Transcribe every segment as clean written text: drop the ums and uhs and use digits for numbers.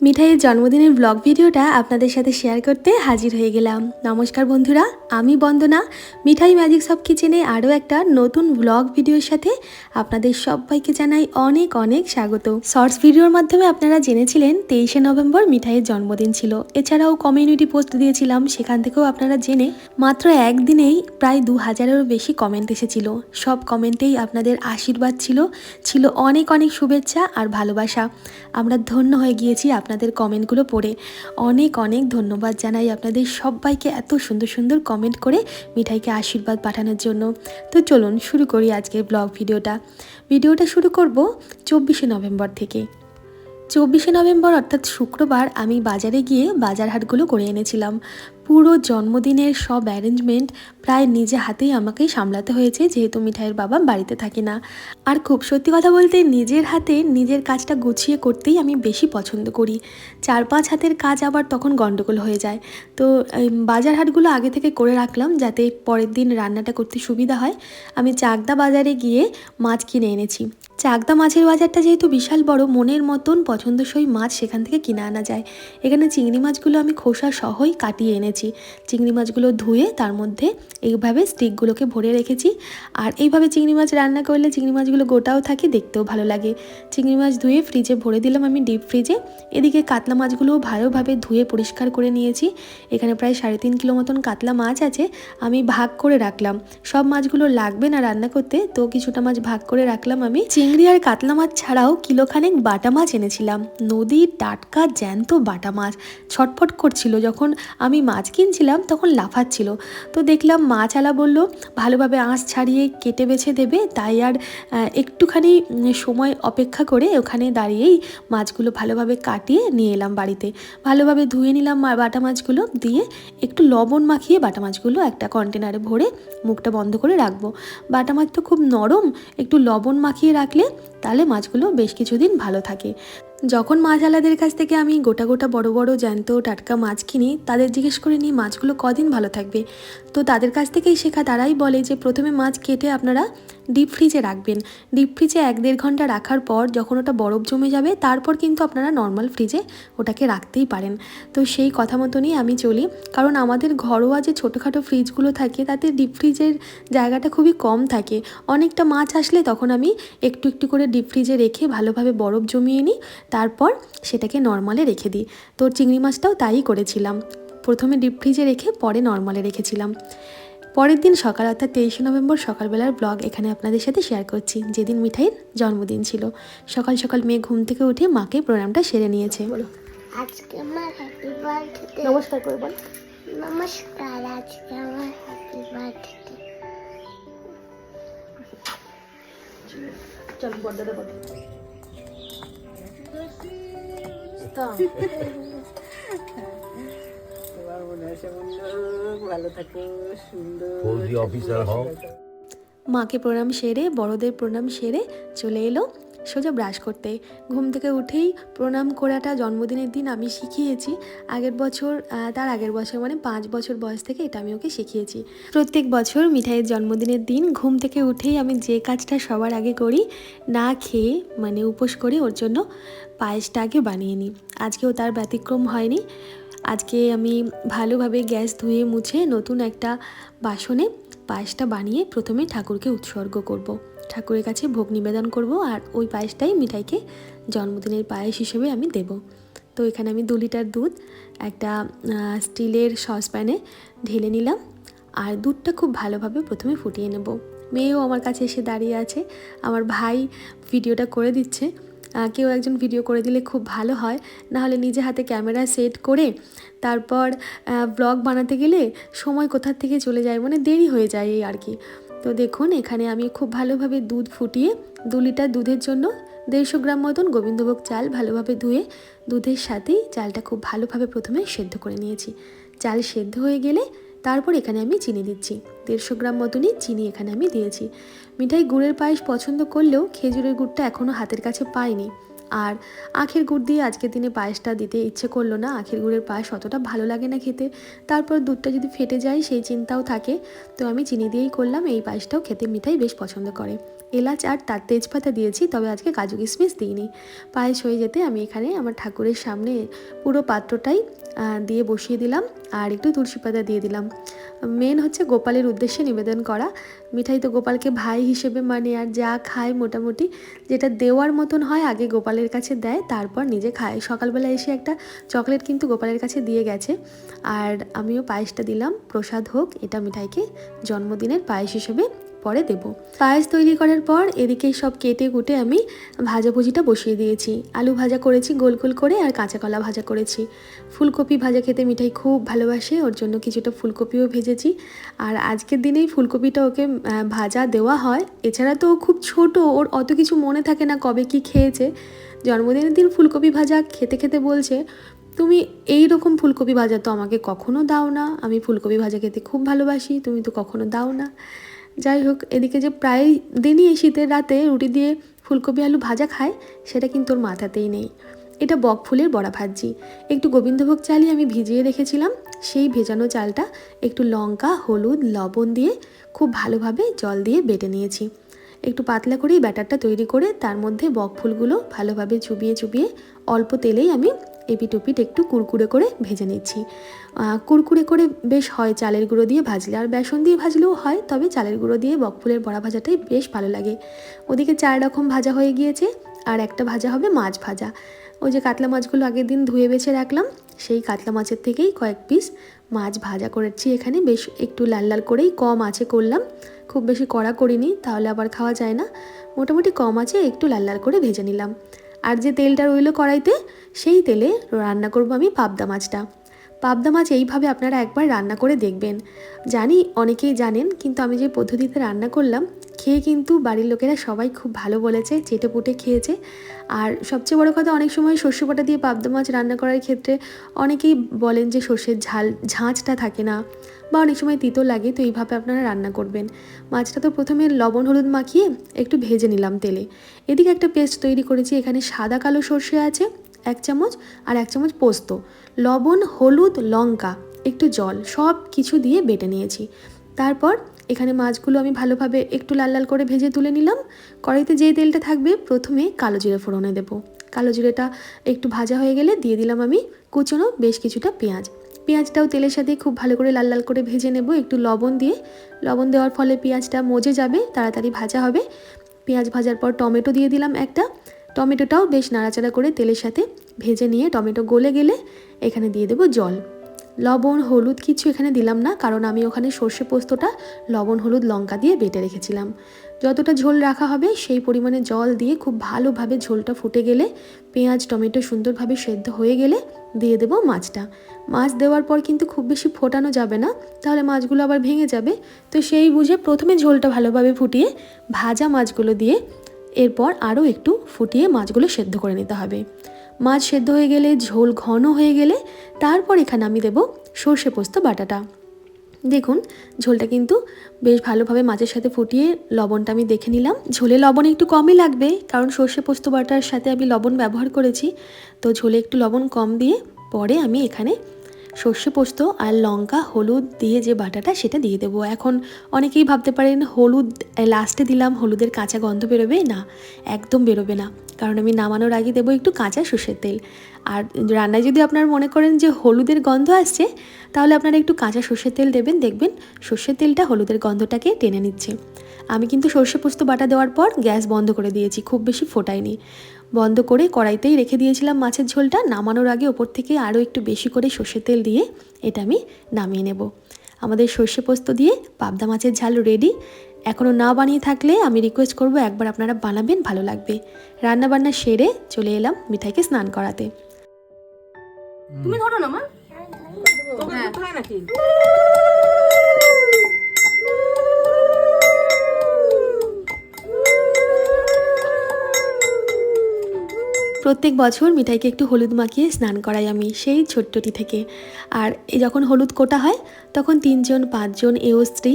মিঠাইয়ের জন্মদিনের ব্লগ ভিডিওটা আপনাদের সাথে শেয়ার করতে হাজির হয়ে গেলাম। নমস্কার বন্ধুরা, আমি বন্দনা। মিঠাই ম্যাজিকস অফ কিচেনে আরও একটা নতুন ব্লগ ভিডিওর সাথে আপনাদের সবাইকে জানাই অনেক অনেক স্বাগত। শর্টস ভিডিওর মাধ্যমে আপনারা জেনেছিলেন 23শে নভেম্বর মিঠাইয়ের জন্মদিন ছিল। এছাড়াও কমিউনিটি পোস্ট দিয়েছিলাম, সেখান থেকেও আপনারা জেনে মাত্র একদিনেই প্রায় 2000-এরও বেশি কমেন্ট এসেছিল। সব কমেন্টেই আপনাদের আশীর্বাদ ছিল অনেক অনেক শুভেচ্ছা আর ভালোবাসা। আমরা ধন্য হয়ে গিয়েছি আপনাদের কমেন্টগুলো পড়ে। অনেক অনেক ধন্যবাদ জানাই আপনাদের সবাইকে এত সুন্দর সুন্দর কমেন্ট করে মিঠাইকে আশীর্বাদ পাঠানোর জন্য। তো চলুন শুরু করি আজকের ব্লগ ভিডিওটা শুরু করব 24শে নভেম্বর থেকে। 24শে নভেম্বর অর্থাৎ শুক্রবার আমি বাজারে গিয়ে বাজার হাটগুলো করে এনেছিলাম। পুরো জন্মদিনের সব অ্যারেঞ্জমেন্ট প্রায় নিজে হাতেই আমাকেই সামলাতে হয়েছে, যেহেতু মিঠাইয়ের বাবা বাড়িতে থাকে না। আর খুব সত্যি কথা বলতে নিজের হাতে নিজের কাজটা গুছিয়ে করতেই আমি বেশি পছন্দ করি। 4-5 হাতের কাজ আবার তখন গন্ডগোল হয়ে যায়। তো বাজার হাটগুলো আগে থেকে করে রাখলাম যাতে পরের দিন রান্নাটা করতে সুবিধা হয়। আমি চাকদা বাজারে গিয়ে মাছ কিনে এনেছি। চাকদা মাছের বাজারটা যেহেতু বিশাল বড়, মনের মতন পছন্দসই মাছ সেখান থেকে কিনে আনা যায়। এখানে চিংড়ি মাছগুলো আমি খোসা সহই কাটিয়ে এনেছি। চিংড়ি মাছগুলো ধুয়ে তার মধ্যে এইভাবে স্টিকগুলোকে ভরে রেখেছি। আর এইভাবে চিংড়ি মাছ রান্না করলে চিংড়ি মাছগুলো গোটাও থাকে, দেখতেও ভালো লাগে। চিংড়ি মাছ ধুয়ে ফ্রিজে ভরে দিলাম আমি ডিপ ফ্রিজে। এদিকে কাতলা মাছগুলোও ভালোভাবে ধুয়ে পরিষ্কার করে নিয়েছি। এখানে প্রায় 3.5 কিলো মতন কাতলা মাছ আছে। আমি ভাগ করে রাখলাম, সব মাছগুলো লাগবে না রান্না করতে, তো কিছুটা মাছ ভাগ করে রাখলাম আমি। চিংড়ি আর কাতলা মাছ ছাড়াও কিলোখানেক বাটা মাছ এনেছিলাম। নদীর টাটকা জ্যান্ত বাটা মাছ ছটফট করছিল। যখন আমি মাছ কিনছিলাম তখন লাফাচ্ছিল। তো দেখলাম মাছওয়ালা বলল ভালোভাবে আঁশ ছাড়িয়ে কেটে বেছে দেবে, তাই আর একটুখানি সময় অপেক্ষা করে ওখানে দাঁড়িয়েই মাছগুলো ভালোভাবে কাটিয়ে নিয়ে এলাম বাড়িতে। ভালোভাবে ধুয়ে নিলাম বাটা মাছগুলো, দিয়ে একটু লবণ মাখিয়ে বাটা মাছগুলো একটা কন্টেনারে ভরে মুখটা বন্ধ করে রাখবো। বাটা মাছ তো খুব নরম, একটু লবণ মাখিয়ে রাখলে তাহলে মাছগুলো বেশ কিছুদিন ভালো থাকে। যখন মাছওয়ালাদের কাছ থেকে আমি গোটা গোটা বড় বড় জ্যান্ত টাটকা মাছ কিনি, তাদের জিজ্ঞেস করে নিই মাছগুলো কদিন ভালো থাকবে। তো তাদের কাছ থেকেই শেখা, তারাই বলে যে প্রথমে মাছ কেটে আপনারা ডিপ ফ্রিজে রাখবেন। ডিপ ফ্রিজে 1-1.5 ঘন্টা রাখার পর যখন ওটা বরফ জমে যাবে, তারপর কিন্তু আপনারা নর্মাল ফ্রিজে ওটাকে রাখতেই পারেন। তো সেই কথা মতনই আমি চলি, কারণ আমাদের ঘরোয়া যে ছোটোখাটো ফ্রিজগুলো থাকে তাতে ডিপ ফ্রিজের জায়গাটা খুবই কম থাকে। অনেকটা মাছ আসলে তখন আমি একটু একটু করে ডিপ ফ্রিজে রেখে ভালোভাবে বরফ জমিয়ে নিই, তারপর সেটাকে নর্মালে রেখে দিই। তো চিংড়ি মাছটাও তাই করেছিলাম, প্রথমে ডিপ ফ্রিজে রেখে পরে নর্মালে রেখেছিলাম। পরের দিন সকাল অর্থাৎ 23শে নভেম্বর সকালবেলার ব্লগ এখানে আপনাদের সাথে শেয়ার করছি, যেদিন মিঠাইয়ের জন্মদিন ছিল। সকাল সকাল মেয়ে ঘুম থেকে উঠে মাকে প্রণামটা সেরে নিয়েছে। বলো আজকে আমার হ্যাপি বার্থডে। নমস্কার করে বল। নমস্কার, আজকে আমার হ্যাপি বার্থডে। চল বড়দাদা বল। ভালো থাকো, সুন্দর অফিসার হও। মাকে প্রণাম সেরে, বড়দের প্রণাম সেরে চলে এলো সোজা ব্রাশ করতে। ঘুম থেকে উঠেই প্রণাম করাটা জন্মদিনের দিন আমি শিখিয়েছি। তার আগের বছর মানে 5 বছর বয়স থেকে এটা আমি ওকে শিখিয়েছি। প্রত্যেক বছর মিঠাইয়ের জন্মদিনের দিন ঘুম থেকে উঠেই আমি যে কাজটা সবার আগে করি, না খেয়ে মানে উপোস করে ওর জন্য পায়েসটা আগে বানিয়ে নিই। আজকেও তার ব্যতিক্রম হয়নি। আজকে আমি ভালোভাবে গ্যাস ধুয়ে মুছে নতুন একটা বাসনে পায়েসটা বানিয়ে প্রথমে ঠাকুরকে উৎসর্গ করব। ঠাকুরের কাছে ভোগ নিবেদন করব, আর ওই পায়েসটাই মিঠাইকে জন্মদিনের পায়েস হিসেবে আমি দেব। তো এখানে আমি 2 লিটার দুধ একটা স্টিলের সসপ্যানে ঢেলে নিলাম, আর দুধটা খুব ভালোভাবে প্রথমে ফুটিয়ে নেব। মেয়েও আমার কাছে এসে দাঁড়িয়ে আছে, আমার ভাই ভিডিওটা করে দিচ্ছে। কেউ একজন ভিডিও করে দিলে খুব ভালো হয়, নাহলে নিজে হাতে ক্যামেরা সেট করে তারপর ব্লগ বানাতে গেলে সময় কোথার থেকে চলে যায়, মানে দেরি হয়ে যায় এই আর কি। তো দেখুন এখানে আমি খুব ভালোভাবে দুধ ফুটিয়ে 2 লিটার দুধের জন্য 150 গ্রাম মতন গোবিন্দভোগ চাল ভালোভাবে ধুয়ে দুধের সাথেই চালটা খুব ভালোভাবে প্রথমে সেদ্ধ করে নিয়েছি। চাল সেদ্ধ হয়ে গেলে তারপর এখানে আমি চিনি দিচ্ছি। 150 গ্রাম মতনই চিনি এখানে আমি দিয়েছি। মিঠাই গুড়ের পায়েস পছন্দ করলেও খেজুরের গুড়টা এখনও হাতের কাছে পাইনি, আর আখের গুড় দিয়ে আজকের দিনে পায়েসটা দিতে ইচ্ছে করলো না। আখের গুড়ের পায়েস অতটা ভালো লাগে না খেতে, তারপর দুধটা যদি ফেটে যায় সেই চিন্তাও থাকে। তো আমি চিনি দিয়েই করলাম। এই পায়েসটাও খেতে মিঠাই বেশ পছন্দ করে। এলাচ আর তার তেজপাতা দিয়েছি, তবে আজকে কাজু কিশমিশ দিইনি। পায়েস হয়ে যেতে আমি এখানে আমার ঠাকুরের সামনে পুরো পাত্রটাই দিয়ে বসিয়ে দিলাম আর একটু তুলসী পাতা দিয়ে দিলাম। মেন হচ্ছে গোপালের উদ্দেশ্যে নিবেদন করা। মিঠাই তো গোপালকে ভাই হিসেবে মানে, আর যা খায় মোটামুটি যেটা দেওয়ার মতন হয় আগে গোপালের কাছে দেয়, তারপর নিজে খায়। সকালবেলা এসে একটা চকলেট কিন্তু গোপালের কাছে দিয়ে গেছে, আর আমিও পায়েসটা দিলাম, প্রসাদ হোক, এটা মিঠাইকে জন্মদিনের পায়েস হিসেবে পরে দেব। পায়েস তৈরি করার পর এদিকে সব কেটে কুটে আমি ভাজাভুজিটা বসিয়ে দিয়েছি। আলু ভাজা করেছি গোল গোল করে, আর কাঁচা কলা ভাজা করেছি। ফুলকপি ভাজা খেতে মিঠাই খুব ভালোবাসে, ওর জন্য কিছুটা ফুলকপিও ভেজেছি। আর আজকের দিনেই ফুলকপিটা ওকে ভাজা দেওয়া হয়, এছাড়া তো ও খুব ছোট, ওর অত কিছু মনে থাকে না কবে কি খেয়েছে। জন্মদিনের দিন ফুলকপি ভাজা খেতে খেতে বলছে, তুমি এই রকম ফুলকপি ভাজা তো আমাকে কখনো দাও না, আমি ফুলকপি ভাজা খেতে খুব ভালোবাসি, তুমি তো কখনো দাও না। যাই হোক, এদিকে যে প্রায় দিনই এই শীতের রাতে রুটি দিয়ে ফুলকপি আলু ভাজা খায় সেটা কিন্তু ওর মাথাতেই নেই। এটা বক ফুলের বড়া ভাজি। একটু গোবিন্দভোগ চালই আমি ভিজিয়ে রেখেছিলাম, সেই ভেজানো চালটা একটু লঙ্কা, হলুদ, লবণ দিয়ে খুব ভালোভাবে জল দিয়ে বেটে নিয়েছি। একটু পাতলা করেই ব্যাটারটা তৈরি করে তার মধ্যে বক ফুলগুলো ভালোভাবে চুবিয়ে চুবিয়ে অল্প তেলেই আমি এপিট ওপিট একটু কুড়কুড়ে করে ভেজে নিচ্ছি। কুড়কুড়ে করে বেশ হয় চালের গুঁড়ো দিয়ে ভাজলে, আর বেসন দিয়ে ভাজলেও হয়, তবে চালের গুঁড়ো দিয়ে বকফুলের বড়া ভাজাটাই বেশ ভালো লাগে। ওদিকে 4 রকম ভাজা হয়ে গিয়েছে, আর একটা ভাজা হবে মাছ ভাজা। ওই যে কাতলা মাছগুলো আগের দিন ধুয়ে বেছে রাখলাম, সেই কাতলা মাছের থেকেই কয়েক পিস মাছ ভাজা করেছি এখানে, বেশ একটু লাল লাল করেই কম আঁচে করলাম, খুব বেশি কড়া করিনি, তাহলে আবার খাওয়া যায় না। মোটামুটি কম আঁচে একটু লাল লাল করে ভেজে নিলাম। আর যে তেলটা রইল কড়াইতে, সেই তেলে রান্না করব আমি পাবদা মাছটা। পাবদা মাছ এইভাবে আপনারা একবার রান্না করে দেখবেন। জানি অনেকেই জানেন, কিন্তু আমি যে পদ্ধতিতে রান্না করলাম খেয়ে কিন্তু বাড়ির লোকেরা সবাই খুব ভালো বলেছে, চেটে পুটে খেয়েছে। আর সবচেয়ে বড় কথা, অনেক সময় সর্ষে বাটা দিয়ে পাবদা মাছ রান্না করার ক্ষেত্রে অনেকেই বলেন যে সর্ষের ঝাঁঝটা থাকে না, বা অনেক সময় তিতো লাগে, তো এইভাবে আপনারা রান্না করবেন। মাছটা তো প্রথমে লবণ হলুদ মাখিয়ে একটু ভেজে নিলাম তেলে। এদিকে একটা পেস্ট তৈরি করেছি, এখানে সাদা কালো সর্ষে আছে 1 চামচ, আর 1 চামচ পোস্ত, লবণ, হলুদ, লঙ্কা, একটু জল, সব কিছু দিয়ে বেটে নিয়েছি। তারপর এখানে মাছগুলো আমি ভালোভাবে একটু লাল লাল করে ভেজে তুলে নিলাম। কড়াইতে যেই তেলটা থাকবে প্রথমে কালো জিরে ফোড়নে দেবো। কালো জিরেটা একটু ভাজা হয়ে গেলে দিয়ে দিলাম আমি কুচনো বেশ কিছুটা পেঁয়াজ। পেঁয়াজটাও তেলের সাথে খুব ভালো করে লাল লাল করে ভেজে নেব একটু লবণ দিয়ে। লবণ দেওয়ার ফলে পেঁয়াজটা মজে যাবে, তাড়াতাড়ি ভাজা হবে। পেঁয়াজ ভাজার পর টমেটো দিয়ে দিলাম একটা। টমেটোটাও বেশ নাড়াচাড়া করে তেলের সাথে ভেজে নিয়ে টমেটো গলে গেলে এখানে দিয়ে দেবো জল। লবণ হলুদ কিছু এখানে দিলাম না, কারণ আমি ওখানে সর্ষে পোস্তটা লবণ হলুদ লঙ্কা দিয়ে বেটে রেখেছিলাম। যতটা ঝোল রাখা হবে সেই পরিমাণে জল দিয়ে খুব ভালোভাবে ঝোলটা ফুটে গেলে, পেঁয়াজ টমেটো সুন্দরভাবে সেদ্ধ হয়ে গেলে দিয়ে দেবো মাছটা। মাছ দেওয়ার পর কিন্তু খুব বেশি ফোটানো যাবে না, তাহলে মাছগুলো আবার ভেঙে যাবে। তো সেই বুঝে প্রথমে ঝোলটা ভালোভাবে ফুটিয়ে ভাজা মাছগুলো দিয়ে এরপর আরও একটু ফুটিয়ে মাছগুলো সেদ্ধ করে নিতে হবে। মাছ সেদ্ধ হয়ে গেলে, ঝোল ঘন হয়ে গেলে তারপর এখানে আমি দেব সর্ষে পোস্ত বাটাটা। দেখুন ঝোলটা কিন্তু বেশ ভালোভাবে মাছের সাথে ফুটিয়ে লবণটা আমি দেখে নিলাম। ঝোলে লবণ একটু কমই লাগবে, কারণ সর্ষে পোস্ত বাটার সাথে আমি লবণ ব্যবহার করেছি, তো ঝোলে একটু লবণ কম দিয়ে পরে আমি এখানে সর্ষে পোস্ত আর লঙ্কা হলুদ দিয়ে যে বাটাটা সেটা দিয়ে দেবো। এখন অনেকেই ভাবতে পারেন হলুদ লাস্টে দিলাম, হলুদের কাঁচা গন্ধ বেরোবে না, একদম বেরোবে না, কারণ আমি নামানোর আগে দেবো একটু কাঁচা সর্ষের তেল। আর রান্নায় যদি আপনার মনে করেন যে হলুদের গন্ধ আসছে, তাহলে আপনারা একটু কাঁচা সর্ষের তেল দেবেন, দেখবেন সর্ষের তেলটা হলুদের গন্ধটাকে টেনে নিচ্ছে। আমি কিন্তু সর্ষে পোস্ত বাটা দেওয়ার পর গ্যাস বন্ধ করে দিয়েছি, খুব বেশি ফোটাইনি, বন্ধ করে কড়াইতেই রেখে দিয়েছিলাম মাছের ঝোলটা। নামানোর আগে ওপর থেকে আরও একটু বেশি করে সর্ষের তেল দিয়ে এটা আমি নামিয়ে নেব। আমাদের সর্ষে পোস্ত দিয়ে পাবদা মাছের ঝাল রেডি। এখনও না বানিয়ে থাকলে আমি রিকোয়েস্ট করব একবার আপনারা বানাবেন, ভালো লাগবে। রান্নাবান্না সেরে চলে এলাম মিঠাইকে স্নান করাতে। তুমি ধরো না মা, তোকে কোথায় নাকি? প্রত্যেক বছর মিঠাইকে একটু হলুদ মাখিয়ে স্নান করাই আমি, সেই ছোট্টটি থেকে। আর যখন হলুদ কোটা হয় তখন 3জন 5জন এও স্ত্রী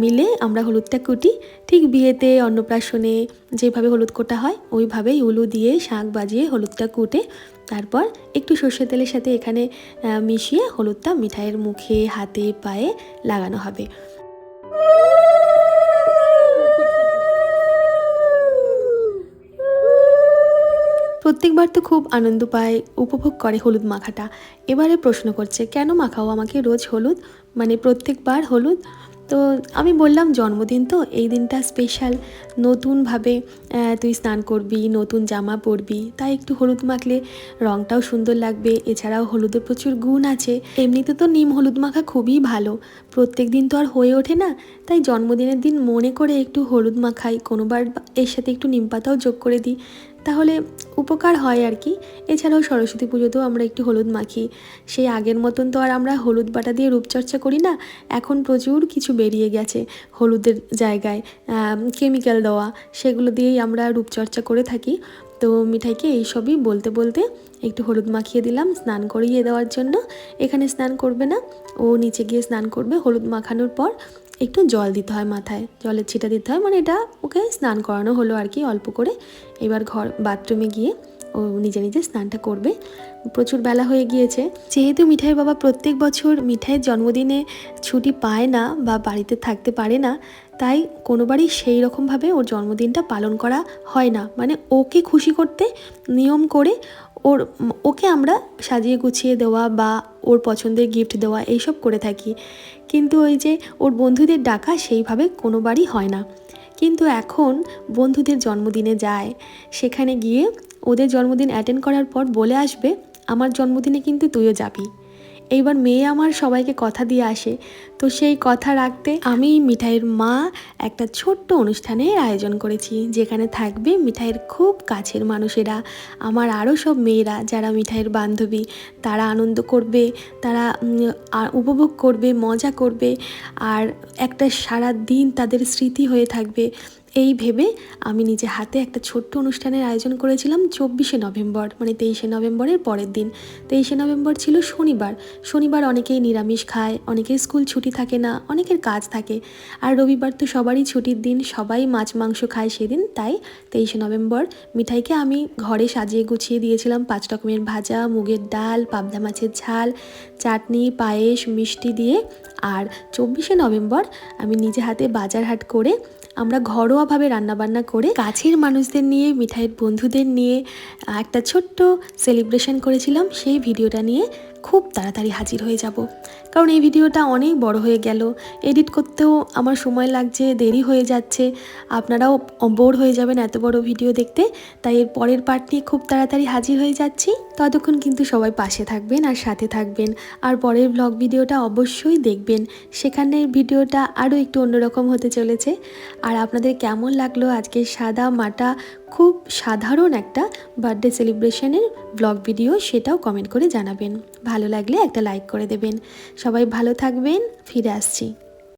মিলে আমরা হলুদটা কুটি। ঠিক বিয়েতে অন্নপ্রাশনে যেভাবে হলুদ কোটা হয় ওইভাবেই উলু দিয়ে শাঁখ বাজিয়ে হলুদটা কুটে তারপর একটু সর্ষের তেলের সাথে এখানে মিশিয়ে হলুদটা মিঠাইয়ের মুখে হাতে পায়ে লাগানো হবে। প্রত্যেকবার তো খুব আনন্দ পায়, উপভোগ করে হলুদ মাখাটা। এবারে প্রশ্ন করছে কেন মাখাও আমাকে রোজ হলুদ, মানে প্রত্যেকবার হলুদ। তো আমি বললাম জন্মদিন তো, এই দিনটা স্পেশাল, নতুনভাবে তুই স্নান করবি, নতুন জামা পরবি, তাই একটু হলুদ মাখলে রঙটাও সুন্দর লাগবে। এছাড়াও হলুদের প্রচুর গুণ আছে, এমনিতে তো নিম হলুদ মাখা খুবই ভালো, প্রত্যেক দিন তো আর হয়ে ওঠে না, তাই জন্মদিনের দিন মনে করে একটু হলুদ মাখাই, কোনোবার এর সাথে একটু নিম পাতাও যোগ করে দিই, তাহলে উপকার হয় আর কি। এছাড়াও সরস্বতী পুজোতেও আমরা একটু হলুদ মাখি। সেই আগের মতন তো আর আমরা হলুদ বাটা দিয়ে রূপচর্চা করি না, এখন প্রচুর কিছু বেরিয়ে গেছে হলুদের জায়গায় কেমিক্যাল দেওয়া, সেগুলো দিয়েই আমরা রূপচর্চা করে থাকি। তো মিঠাইকে এইসবই বলতে বলতে একটু হলুদ মাখিয়ে দিলাম স্নান করিয়ে দেওয়ার জন্য। এখানে স্নান করবে না, ও নিচে গিয়ে স্নান করবে। হলুদ মাখানোর পর একটু জল দিতে হয়, মাথায় জলের ছিটা দিতে হয়, মানে এটা ওকে স্নান করানো হলো আর কি অল্প করে। এবার বাথরুমে গিয়ে ও নিজে নিজে স্নানটা করবে। প্রচুর বেলা হয়ে গিয়েছে, যেহেতু মিঠাইয়ের বাবা প্রত্যেক বছর মিঠাইয়ের জন্মদিনে ছুটি পায় না বা বাড়িতে থাকতে পারে না, তাই কোনোবারই সেই রকমভাবে ওর জন্মদিনটা পালন করা হয় না। মানে ওকে খুশি করতে নিয়ম করে ওকে আমরা সাজিয়ে গুছিয়ে দেওয়া বা ওর পছন্দের গিফট দেওয়া এইসব করে থাকি, কিন্তু ওই যে ওর বন্ধুদের ডাকা সেইভাবে কোনোবারই হয় না। কিন্তু এখন বন্ধুদের জন্মদিনে যায়, সেখানে গিয়ে ওদের জন্মদিন অ্যাটেন্ড করার পর বলে আসবে আমার জন্মদিনে কিন্তু তুইও যাবি। এইবার মেয়ে আমার সবাইকে কথা দিয়ে আসে, তো সেই কথা রাখতে আমি মিঠাইয়ের মা একটা ছোট্ট অনুষ্ঠানের আয়োজন করেছি, যেখানে থাকবে মিঠাইয়ের খুব কাছের মানুষেরা, আমার আরও সব মেয়েরা যারা মিঠাইয়ের বান্ধবী, তারা আনন্দ করবে, তারা উপভোগ করবে, মজা করবে, আর একটা সারা দিন তাদের স্মৃতি হয়ে থাকবে। এই ভেবে আমি নিজে হাতে একটা ছোট্ট অনুষ্ঠানের আয়োজন করেছিলাম 24শে নভেম্বর, মানে 23শে নভেম্বরের পরের দিন। 23শে নভেম্বর ছিল শনিবার। শনিবার অনেকেই নিরামিষ খায়, অনেকের স্কুল ছুটি থাকে না, অনেকের কাজ থাকে, আর রবিবার তো সবারই ছুটির দিন, সবাই মাছ মাংস খায় সেদিন। তাই 23শে নভেম্বর মিঠাইকে আমি ঘরে সাজিয়ে গুছিয়ে দিয়েছিলাম 5 রকমের ভাজা, মুগের ডাল, পাবদা মাছের ঝাল, চাটনি, পায়েস, মিষ্টি দিয়ে। আর 24শে নভেম্বর আমি নিজে হাতে বাজার হাট করে আমরা ঘরোয়াভাবে রান্নাবান্না করে কাছের মানুষদের নিয়ে, মিঠাইয়ের বন্ধুদের নিয়ে একটা ছোট্ট সেলিব্রেশন করেছিলাম। সেই ভিডিওটা নিয়ে খুব তাড়াতাড়ি হাজির হয়ে যাব, কারণ এই ভিডিওটা অনেক বড় হয়ে গেল, এডিট করতেও আমার সময় লাগছে, দেরি হয়ে যাচ্ছে, আপনারাও বোর হয়ে যাবেন এত বড় ভিডিও দেখতে। তাই এর পরের পার্ট নিয়ে খুব তাড়াতাড়ি হাজির হয়ে যাচ্ছি। ততক্ষণ কিন্তু সবাই পাশে থাকবেন আর সাথে থাকবেন, আর পরের ব্লগ ভিডিওটা অবশ্যই দেখবেন, সেখানের ভিডিওটা আরও একটু অন্যরকম হতে চলেছে। আর আপনাদের কেমন লাগলো আজকে সাদা মাটা খুব সাধারণ একটা বার্থডে সেলিব্রেশনের ব্লগ ভিডিও, সেটাও কমেন্ট করে জানাবেন। ভালো লাগলে একটা লাইক করে দেবেন। সবাই ভালো থাকবেন, ফিরে আসছি।